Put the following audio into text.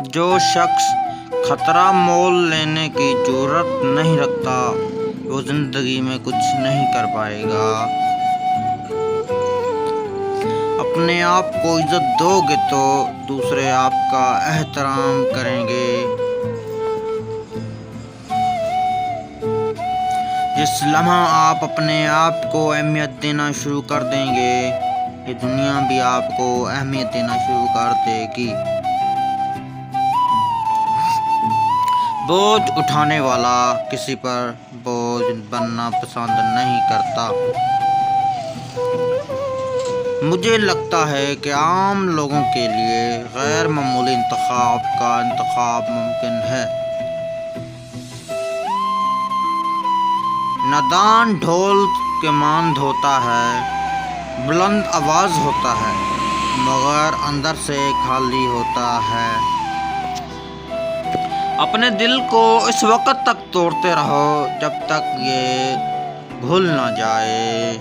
جو شخص خطرہ مول لینے کی جرأت نہیں رکھتا وہ زندگی میں کچھ نہیں کر پائے گا۔ اپنے آپ کو عزت دو گے تو دوسرے آپ کا احترام کریں گے۔ جس لمحہ آپ اپنے آپ کو اہمیت دینا شروع کر دیں گے یہ دنیا بھی آپ کو اہمیت دینا شروع کر دے گی۔ بوجھ اٹھانے والا کسی پر بوجھ بننا پسند نہیں کرتا۔ مجھے لگتا ہے کہ عام لوگوں کے لیے غیر معمولی انتخاب کا انتخاب ممکن ہے۔ نادان ڈھول کے مانند ہوتا ہے، بلند آواز ہوتا ہے مگر اندر سے خالی ہوتا ہے۔ اپنے دل کو اس وقت تک توڑتے رہو جب تک یہ گھل نہ جائے۔